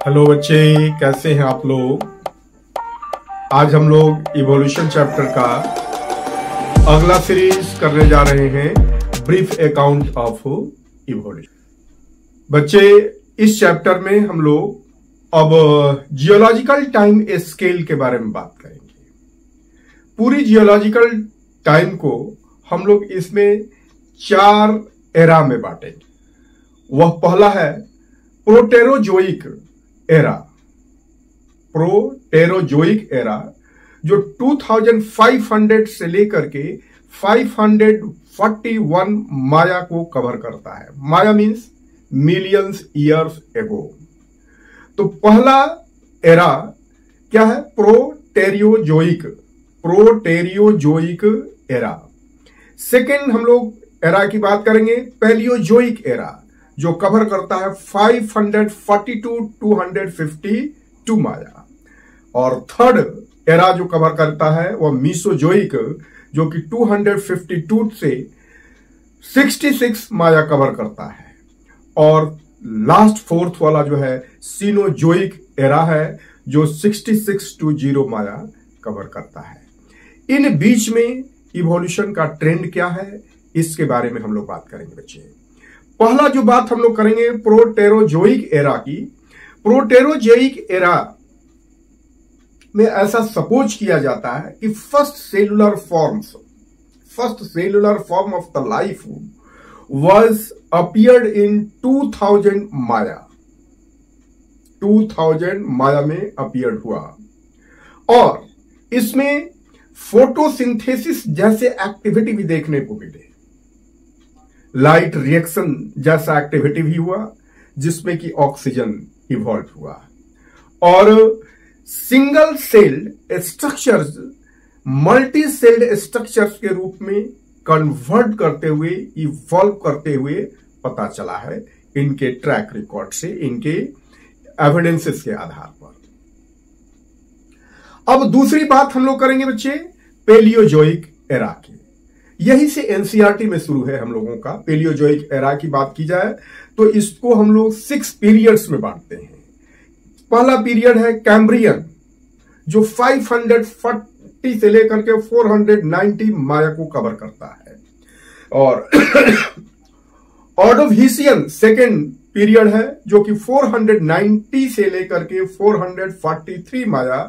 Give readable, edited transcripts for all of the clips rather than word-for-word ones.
Hello बच्चे, कैसे हैं आप लोग। आज हम लोग इवोल्यूशन चैप्टर का अगला सीरीज करने जा रहे हैं, ब्रीफ अकाउंट ऑफ इवोल्यूशन। बच्चे, इस चैप्टर में हम लोग अब जियोलॉजिकल टाइम स्केल के बारे में बात करेंगे। पूरी जियोलॉजिकल टाइम को हम लोग इसमें 4 एरा में बांटेंगे। वह पहला है प्रोटेरोजोइक एरा। प्रोटेरोजोइक एरा जो 2500 से लेकर के 541 माया को कवर करता है। माया मीन्स मिलियंस ईयर्स एगो। तो पहला एरा क्या है? Proterozoic era. सेकेंड हम लोग एरा की बात करेंगे, पैलियोजोइक एरा, जो कवर करता है 542 252 माया। और थर्ड एरा जो कवर करता है वह मीसोजोइक, जो कि 252 से 66 माया कवर करता है। और लास्ट फोर्थ वाला जो है सीनोजोइक एरा है, जो 6620 माया कवर करता है। इन बीच में इवोल्यूशन का ट्रेंड क्या है, इसके बारे में हम लोग बात करेंगे बच्चे। पहला जो बात हम लोग करेंगे प्रोटेरोजोइक एरा की। प्रोटेरोजोइक एरा में ऐसा सपोज किया जाता है कि first cellular form of the life was appeared in 2000 माया। 2000 माया में अपीयर्ड हुआ और इसमें फोटोसिंथेसिस जैसे एक्टिविटी भी देखने को मिले। लाइट रिएक्शन जैसा एक्टिविटी भी हुआ, जिसमें कि ऑक्सीजन इवॉल्व हुआ। और single celled structures multi sailed structures के रूप में कन्वर्ट करते हुए, इवॉल्व करते हुए पता चला है, इनके ट्रैक रिकॉर्ड से, इनके एविडेंसेस के आधार पर। अब दूसरी बात हम लोग करेंगे बच्चे पैलियोजोइक एरा की। यही से एनसीईआरटी में शुरू है हम लोगों का। पैलियोजोइक एरा की बात की जाए तो इसको हम लोग 6 पीरियड्स में बांटते हैं। पहला पीरियड है कैम्ब्रियन, जो 540 से लेकर के 490 माया को कवर करता है। और ऑर्डोविशियन सेकेंड पीरियड है, जो कि 490 से लेकर के 443 माया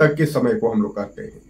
तक के समय को हम लोग करते हैं।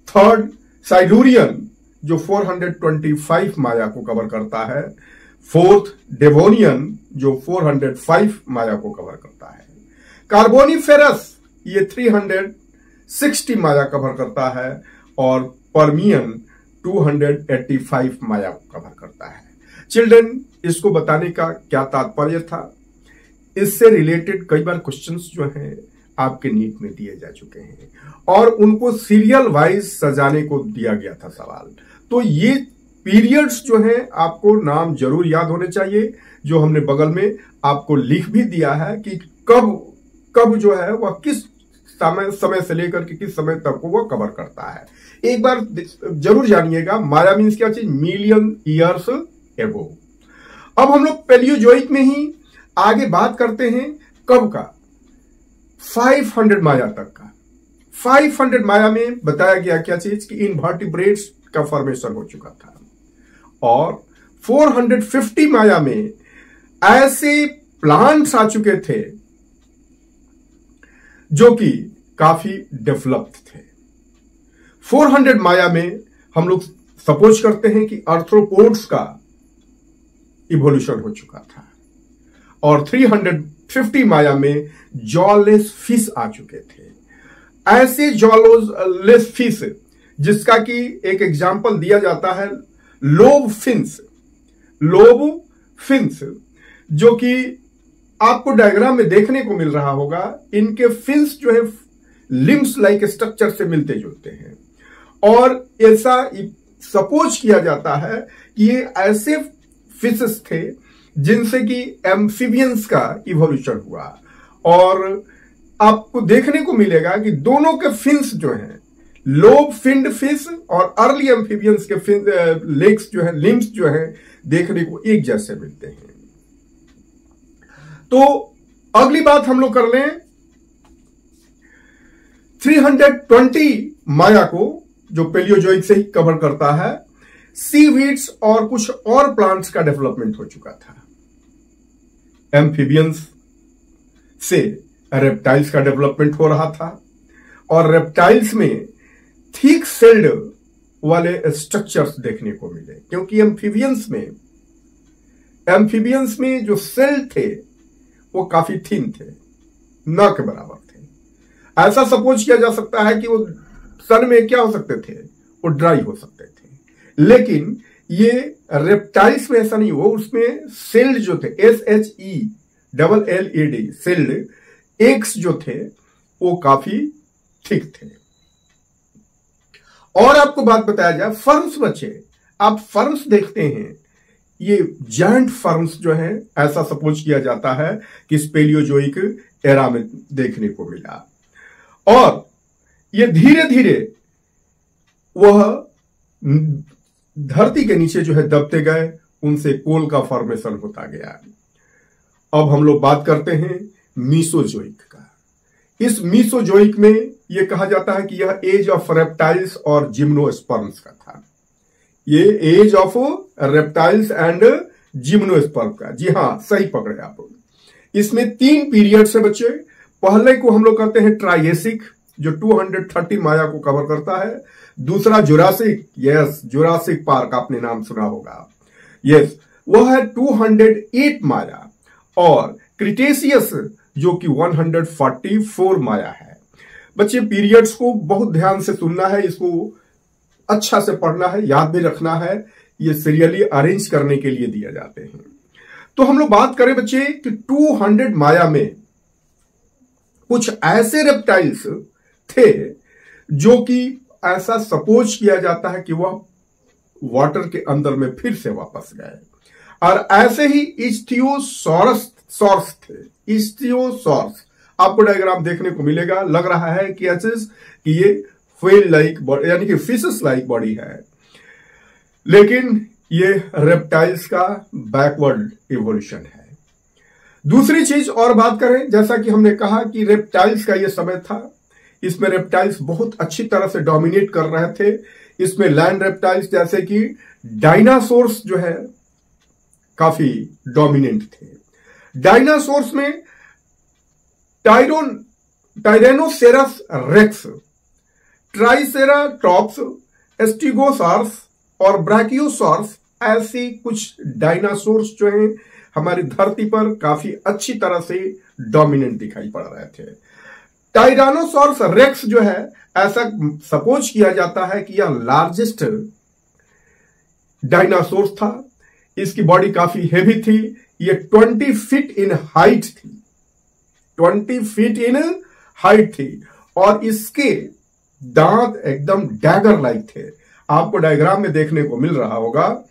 थर्ड साइलूरियन, जो 425 माया को कवर करता है। फोर्थ डेवोनियन, जो 405 माया को कवर करता है। कार्बोनिफेरस, ये 360 माया कवर करता है। और पर्मियन 285 माया को कवर करता है। चिल्ड्रन, इसको बताने का क्या तात्पर्य था? इससे रिलेटेड कई बार क्वेश्चंस जो हैं आपके नीट में दिए जा चुके हैं और उनको सीरियल वाइज सजाने को दिया गया था सवाल। तो ये पीरियड्स जो हैं आपको नाम जरूर याद होने चाहिए, जो हमने बगल में आपको लिख भी दिया है कि कब जो है वह किस समय से लेकर के किस समय तक को वह कवर करता है। एक बार जरूर जानिएगा, माया मीन्स क्या चीज? Million years ago. अब हम लोग पैलियोजोइक में ही आगे बात करते हैं कब का? 500 माया तक का। 500 माया में बताया गया क्या चीज? कि इनवर्टिब्रेट्स का फॉर्मेशन हो चुका था। और 450 माया में ऐसे प्लांट्स आ चुके थे जो कि काफी डेवलप्ड थे। 400 माया में हम लोग सपोज करते हैं कि आर्थ्रोपोड्स का इवोल्यूशन हो चुका था। और 350 माया में जॉलेस फिश आ चुके थे। ऐसे जॉलेस फिश जिसका कि एक एग्जाम्पल दिया जाता है लोब फिन्स, जो कि आपको डायग्राम में देखने को मिल रहा होगा। इनके फिन्स जो है लिम्स लाइक स्ट्रक्चर से मिलते जुलते हैं। और ऐसा सपोज किया जाता है कि ये ऐसे फिशेस थे जिनसे कि एम्फीबियंस का इवोल्यूशन हुआ। और आपको देखने को मिलेगा कि दोनों के फिन्स जो हैं, लोब फिन्ड फिश और अर्ली एम्फीबियंस के लेग्स जो है, लिम्स जो है, देखने को एक जैसे मिलते हैं। तो अगली बात हम लोग कर लें 320 माया को, जो पेलियोजोइक से ही कवर करता है। सीवीड्स और कुछ और प्लांट्स का डेवलपमेंट हो चुका था। एम्फीबियंस से रेप्टाइल्स का डेवलपमेंट हो रहा था, और रेप्टाइल्स में थिक सेल्ड वाले स्ट्रक्चर्स देखने को मिले, क्योंकि एम्फीबियंस में जो सेल थे वो काफी थिन थे, न के बराबर थे। ऐसा सपोज किया जा सकता है कि वो सन में क्या हो सकते थे, वो ड्राई हो सकते थे। लेकिन ये रेप्टाइल्स में ऐसा नहीं हुआ, उसमें सेल्ड जो थे, SHELLED सेल्ड एग्स जो थे वो काफी थिक थे। और आपको बात बताया जाए, फर्म्स बचे, आप फर्म्स देखते हैं, ये जायंट फर्म्स जो है, ऐसा सपोज किया जाता है कि इस पेलियोजोइक एरा में देखने को मिला। और ये धीरे धीरे वह धरती के नीचे जो है दबते गए, उनसे कोल का फॉर्मेशन होता गया। अब हम लोग बात करते हैं मीसोजोइक का। इस मीसोजोइक में यह कहा जाता है कि यह एज ऑफ रेप्टाइल्स और जिम्नोस्पर्म्स का था। ये age of reptiles and gymnosperm का, जी हां, सही पकड़े आप। इसमें 3 पीरियड्स है बच्चे। पहले को हम लोग कहते हैं ट्राइएसिक, जो 230 माया को कवर करता है। दूसरा जुरासिक, यस, जुरासिक पार्क आपने नाम सुना होगा, यस, वह है 208 माया। और क्रिटेशियस जो कि 144 माया है। बच्चे पीरियड्स को बहुत ध्यान से सुनना है, इसको अच्छा से पढ़ना है, याद भी रखना है। ये सीरियली अरेंज करने के लिए दिए जाते हैं। तो हम लोग बात करें बच्चे कि 200 माया में कुछ ऐसे रेप्टाइल्स थे जो कि ऐसा सपोज किया जाता है कि वह वाटर के अंदर में फिर से वापस गए। और ऐसे ही इस्थियोसॉरस थे। इस्थियोसॉरस आपको डायग्राम देखने को मिलेगा, लग रहा है कि ये व्हेल लाइक बॉडी, यानी कि फिशेस लाइक बॉडी है, लेकिन ये रेप्टाइल्स का बैकवर्ड इवोल्यूशन है। दूसरी चीज और बात करें, जैसा कि हमने कहा कि रेप्टाइल्स का ये समय था, इसमें रेप्टाइल्स बहुत अच्छी तरह से डोमिनेट कर रहे थे। इसमें लैंड रेप्टाइल्स जैसे कि डायनासोर्स जो है काफी डोमिनेंट थे। डायनासोर्स में टायरेनोसेरस रेक्स, ट्राइसेराटॉप्स, स्टीगोसॉर्स और ब्रैकियोसॉर्स, ऐसी कुछ डायनासोर्स जो हैं हमारी धरती पर काफी अच्छी तरह से डोमिनेंट दिखाई पड़ रहे थे। टायरानोसॉर्स रेक्स जो है, ऐसा सपोज किया जाता है कि यह लार्जेस्ट डायनासोर था। इसकी बॉडी काफी हैवी थी। ये 20 फीट इन हाइट थी, 20 फीट इन हाइट थी। और इसके दांत एकदम डैगर लाइक थे, आपको डायग्राम में देखने को मिल रहा होगा।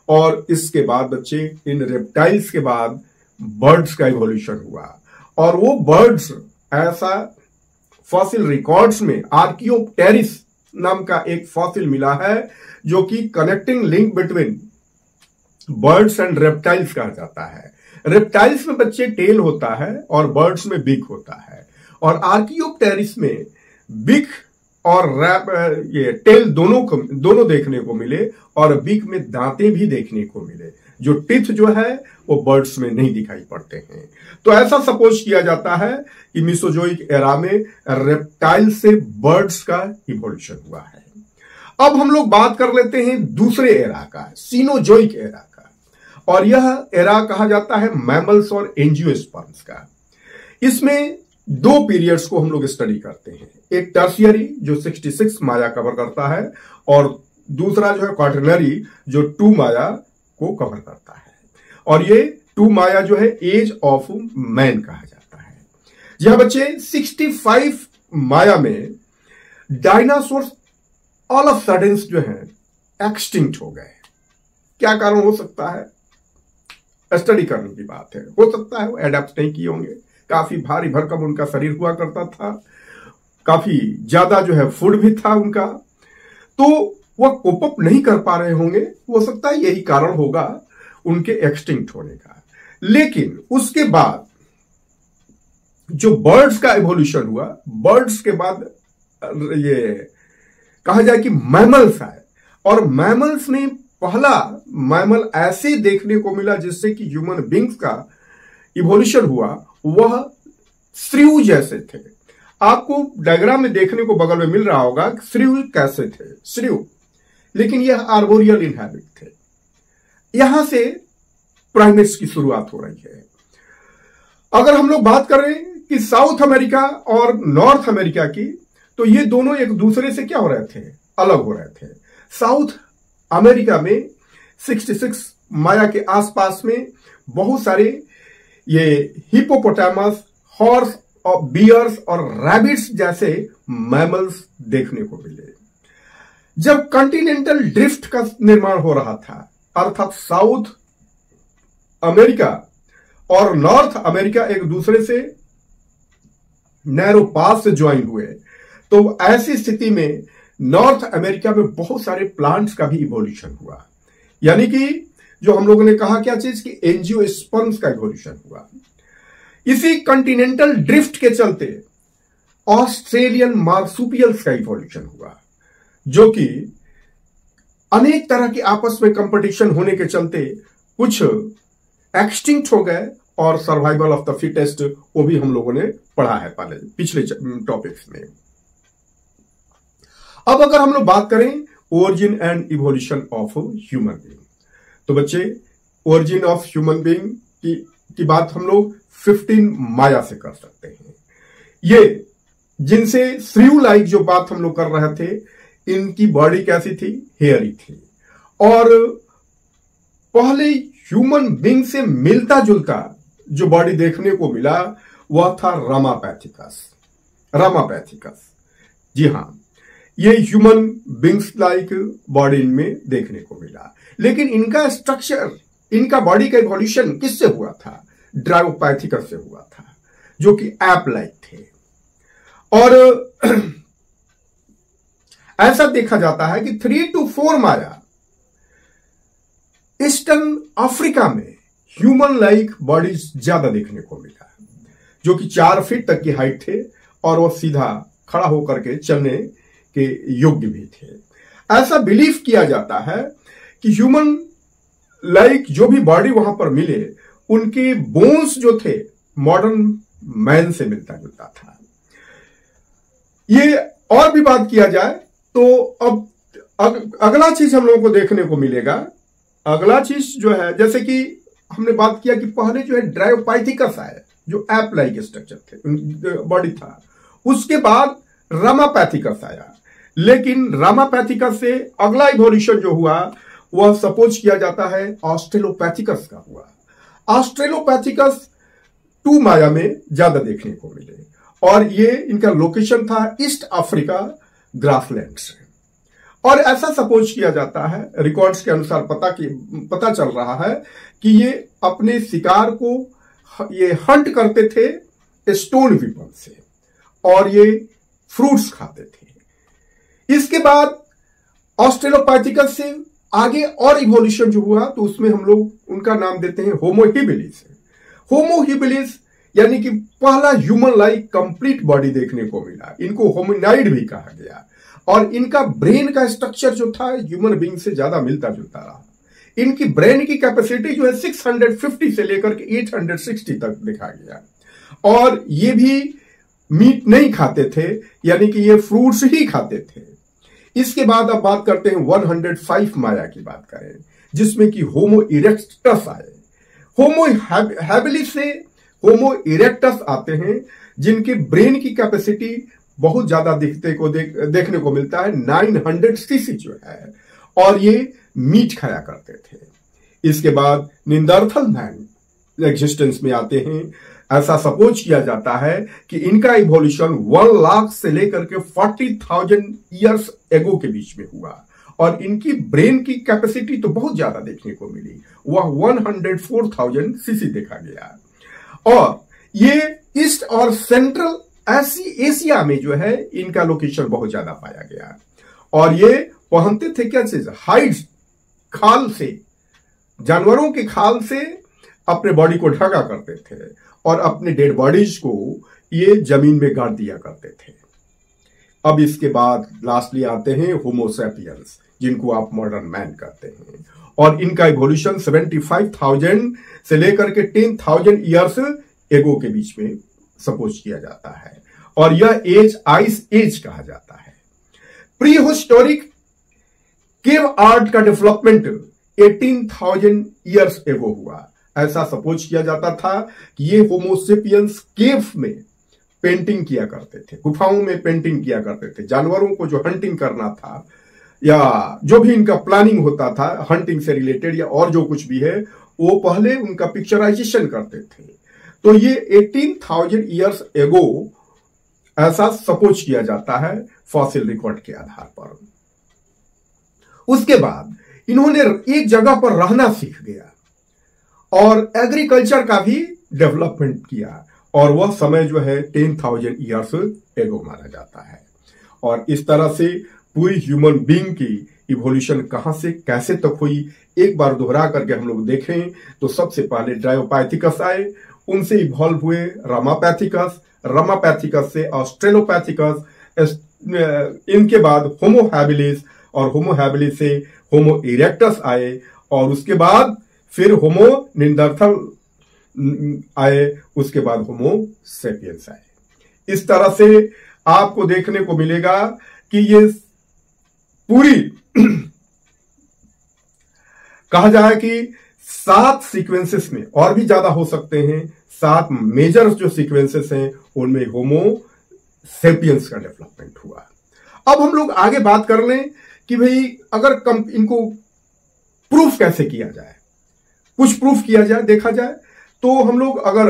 और इसके बाद बच्चे, इन रेप्टाइल्स के बाद बर्ड्स का इवोल्यूशन हुआ। और वो बर्ड्स, ऐसा फॉसिल रिकॉर्ड्स में आर्कियोप्टेरिस नाम का एक फॉसिल मिला है, जो कि connecting link between birds and reptiles कहा जाता है। रेप्टाइल्स में बच्चे टेल होता है और बर्ड्स में बिक होता है। और आर्कियोप्टेरिस में बिक और ये टेल दोनों देखने को मिले, और बिक में दांतें भी देखने को मिले। जो टिथ जो है वो बर्ड्स में नहीं दिखाई पड़ते हैं। तो ऐसा सपोज किया जाता है कि मीसोजोइक एरा में रेप्टाइल से बर्ड्स का इवोल्यूशन हुआ है। अब हम लोग बात कर लेते हैं दूसरे एरा का, सीनोजोइक एरा का। और यह एरा कहा जाता है मैमल्स और एंजियोस्पर्म्स का। इसमें 2 पीरियड्स को हम लोग स्टडी करते हैं। एक टर्शियरी जो 66 माया कवर करता है, और दूसरा जो है क्वाटरनरी जो 2 माया को कवर करता है। और ये 2 माया जो है एज ऑफ मैन कहा जाता है। यह बच्चे 65 माया में डायनासोर ऑल ऑफ सडन जो है एक्सटिंक्ट हो गए। क्या कारण हो सकता है, स्टडी करने की बात है। हो सकता है वो एडेप्ट नहीं किए होंगे, काफी भारी भरकम उनका शरीर हुआ करता था, काफी ज्यादा जो है फूड भी था उनका, तो वह कोप अप नहीं कर पा रहे होंगे। हो सकता है यही कारण होगा उनके एक्सटिंक्ट होने का। लेकिन उसके बाद जो बर्ड्स का इवोल्यूशन हुआ, बर्ड्स के बाद ये कहा जाए कि मैमल्स आए, और मैमल्स में पहला मैमल ऐसे देखने को मिला जिससे कि ह्यूमन बींग्स का इवोल्यूशन हुआ, वह श्रीव जैसे थे। आपको डायग्राम में देखने को बगल में मिल रहा होगा श्रीव कैसे थे, श्रीव, लेकिन यह आर्बोरियल इनहैबिट थे। यहां से प्राइमेट्स की शुरुआत हो रही है। अगर हम लोग बात करें कि साउथ अमेरिका और नॉर्थ अमेरिका की, तो ये दोनों एक दूसरे से क्या हो रहे थे, अलग हो रहे थे। साउथ अमेरिका में 66 माया के आसपास में बहुत सारे ये हिपोपोटामस, हॉर्स और बियर्स और रैबिट्स जैसे मैमल्स देखने को मिले। जब कॉन्टिनेंटल ड्रिफ्ट का निर्माण हो रहा था, अर्थात साउथ अमेरिका और नॉर्थ अमेरिका एक दूसरे से नैरो पास से ज्वाइन हुए, तो ऐसी स्थिति में नॉर्थ अमेरिका में बहुत सारे प्लांट्स का भी इवोल्यूशन हुआ। यानी कि जो हम लोगों ने कहा क्या चीज कि एंजियोस्पर्म्स का इवोल्यूशन हुआ। इसी कॉन्टिनेंटल ड्रिफ्ट के चलते ऑस्ट्रेलियन मार्सुपियल्स का इवोल्यूशन हुआ, जो कि अनेक तरह के आपस में कंपटीशन होने के चलते कुछ एक्सटिंक्ट हो गए, और सर्वाइवल ऑफ द फिटेस्ट वो भी हम लोगों ने पढ़ा है पहले पिछले टॉपिक्स में। अब अगर हम लोग बात करें origin and evolution of human being, तो बच्चे ओरिजिन ऑफ ह्यूमन बीइंग की बात हम लोग 15 माया से कर सकते हैं। ये जिनसे श्रीव लाइक जो बात हम लोग कर रहे थे, इनकी बॉडी कैसी थी, हेयरी थी, और पहले ह्यूमन बीइंग से मिलता जुलता जो बॉडी देखने को मिला वह था रामापैथिकस। रामापैथिकस, जी हां, ये ह्यूमन बीइंग्स लाइक बॉडी इनमें देखने को मिला, लेकिन इनका स्ट्रक्चर, इनका बॉडी का इवोल्यूशन किससे हुआ था, ड्रायोपैथिकस से हुआ था, जो कि ऐप लाइक थे। और ऐसा देखा जाता है कि 3 to 4 माया ईस्टर्न अफ्रीका में ह्यूमन लाइक बॉडीज ज्यादा देखने को मिला, जो कि 4 फीट तक की हाइट थे, और वह सीधा खड़ा होकर के चलने के योग्य भी थे। ऐसा बिलीव किया जाता है कि ह्यूमन लाइक जो भी बॉडी वहां पर मिले, उनके बोन्स जो थे मॉडर्न मैन से मिलता जुलता था। ये और भी बात किया जाए तो अब अगला चीज हम लोगों को देखने को मिलेगा। अगला चीज जो है, जैसे कि हमने बात किया कि पहले जो है ड्रायोपैथिकस आए, जो ऐप लाइक स्ट्रक्चर थे, बॉडी था। उसके बाद रामापैथिकस आया, लेकिन रामापैथिकस से अगला इवोल्यूशन जो हुआ वह सपोज किया जाता है ऑस्ट्रेलोपैथिकस का हुआ। ऑस्ट्रेलोपैथिकस 2 माया में ज्यादा देखने को मिले, और ये इनका लोकेशन था ईस्ट अफ्रीका ग्रासलैंड से। और ऐसा सपोज किया जाता है, रिकॉर्ड्स के अनुसार पता चल रहा है कि ये अपने शिकार को ये हंट करते थे स्टोन वीपन से, और ये फ्रूट्स खाते थे। इसके बाद ऑस्ट्रेलोपैथिकस से आगे और इवोल्यूशन जो हुआ, तो उसमें हम लोग उनका नाम देते हैं होमो हिबिलिस। होमो हिबिलिस यानी कि पहला ह्यूमन लाइक कंप्लीट बॉडी देखने को मिला। इनको होमिनाइड भी कहा गया, और इनका ब्रेन का स्ट्रक्चर जो था ह्यूमन बीइंग से ज्यादा मिलता जुलता रहा। इनकी ब्रेन की कैपेसिटी जो है 650 से लेकर के 860 तक देखा गया, और ये भी मीट नहीं खाते थे, यानी कि ये फ्रूट्स ही खाते थे। इसके बाद अब बात करते हैं 105 माया की बात करें, जिसमें कि होमो इरेक्टस आए। होमो हैबिलिस से होमो इरेक्टस आते हैं, जिनके ब्रेन की कैपेसिटी बहुत ज्यादा देखने को मिलता है, 900 सीसी जो है, और ये मीट खाया करते थे। इसके बाद निंदरथल मैन एग्जिस्टेंस में आते हैं। ऐसा सपोज किया जाता है कि इनका इवोल्यूशन 1 लाख से लेकर के 40,000 ईयर्स एगो के बीच में हुआ, और इनकी ब्रेन की कैपेसिटी तो बहुत ज्यादा देखने को मिली, वह 104,000 सीसी देखा गया। और ये ईस्ट और सेंट्रल एशिया में जो है इनका लोकेशन बहुत ज्यादा पाया गया, और ये पहनते थे क्या चीज, हाइड्स, खाल से, जानवरों के खाल से अपने बॉडी को ढका करते थे, और अपने डेड बॉडीज को ये जमीन में गाड़ दिया करते थे। अब इसके बाद लास्टली आते हैं होमो सैपियंस, जिनको आप मॉडर्न मैन कहते हैं, और इनका इवोल्यूशन 75,000 से लेकर के 10,000 ईयर्स एगो के बीच में सपोज किया जाता है, और यह एज आइस एज कहा जाता है। प्री हिस्टोरिक केव आर्ट का डेवलपमेंट 18,000 ईयर्स एगो हुआ। ऐसा सपोज किया जाता था कि ये होमोसेपियंस केव में पेंटिंग किया करते थे, गुफाओं में पेंटिंग किया करते थे। जानवरों को जो हंटिंग करना था या जो भी इनका प्लानिंग होता था हंटिंग से रिलेटेड या और जो कुछ भी है, वो पहले उनका पिक्चराइजेशन करते थे। तो ये 18,000 ईयर्स एगो ऐसा सपोज किया जाता है फॉसिल रिकॉर्ड के आधार पर। उसके बाद इन्होंने एक जगह पर रहना सीख गया और एग्रीकल्चर का भी डेवलपमेंट किया, और वह समय जो है 10,000 ईयर्स एगो माना जाता है। और इस तरह से पूरी ह्यूमन बीइंग की इवोल्यूशन कहां से कैसे तक हुई, एक बार दोहरा करके हम लोग देखें तो सबसे पहले ड्रायोपैथिकस आए, उनसे इवॉल्व हुए रामापैथिकस, रामापैथिकस से ऑस्ट्रेलोपैथिकस, इनके बाद होमो हैबिलिस, और होमो हैबिलिस से होमो इरेक्टस आए, और उसके बाद फिर होमो निंदरथल आए, उसके बाद होमो सेपियंस आए। इस तरह से आपको देखने को मिलेगा कि ये पूरी कहा जाए कि 7 सीक्वेंसेस में, और भी ज्यादा हो सकते हैं, 7 मेजर जो सीक्वेंसेस हैं उनमें होमो सेपियंस का डेवलपमेंट हुआ। अब हम लोग आगे बात कर लें कि भाई अगर इनको प्रूफ कैसे किया जाए, कुछ प्रूफ किया जाए, देखा जाए, तो हम लोग अगर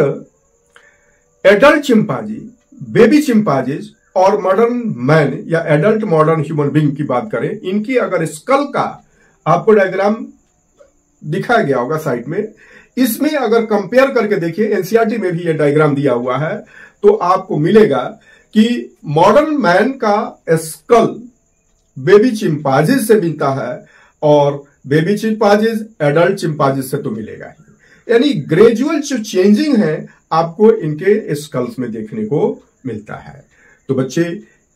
एडल्ट चिंपांजी, बेबी चिंपांजीज और मॉडर्न मैन या एडल्ट मॉडर्न ह्यूमन बीइंग की बात करें, इनकी अगर स्कल का आपको डायग्राम दिखाया गया होगा साइड में, इसमें अगर कंपेयर करके देखिए, एनसीईआरटी में भी ये डायग्राम दिया हुआ है, तो आपको मिलेगा कि मॉडर्न मैन का स्कल बेबी चिंपांजीज से मिलता है और बेबी चिंपांजीज एडल्ट चिंपांजीज से तो मिलेगा ही। यानी ग्रेजुअल जो चेंजिंग है आपको इनके स्कल्स में देखने को मिलता है। तो बच्चे,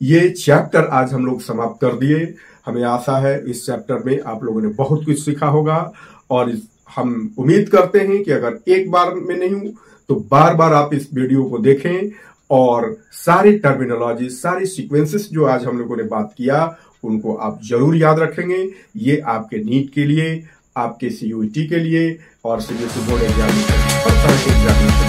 ये चैप्टर आज हम लोग समाप्त कर दिए। हमें आशा है इस चैप्टर में आप लोगों ने बहुत कुछ सीखा होगा, और हम उम्मीद करते हैं कि अगर एक बार में नहीं तो बार बार आप इस वीडियो को देखें और सारी टर्मिनोलॉजी, सारी सीक्वेंसेस जो आज हम लोगों ने बात किया उनको आप जरूर याद रखेंगे। ये आपके नीट के लिए, आपके सीयूईटी के लिए और सीबीएसई बोर्ड एग्जाम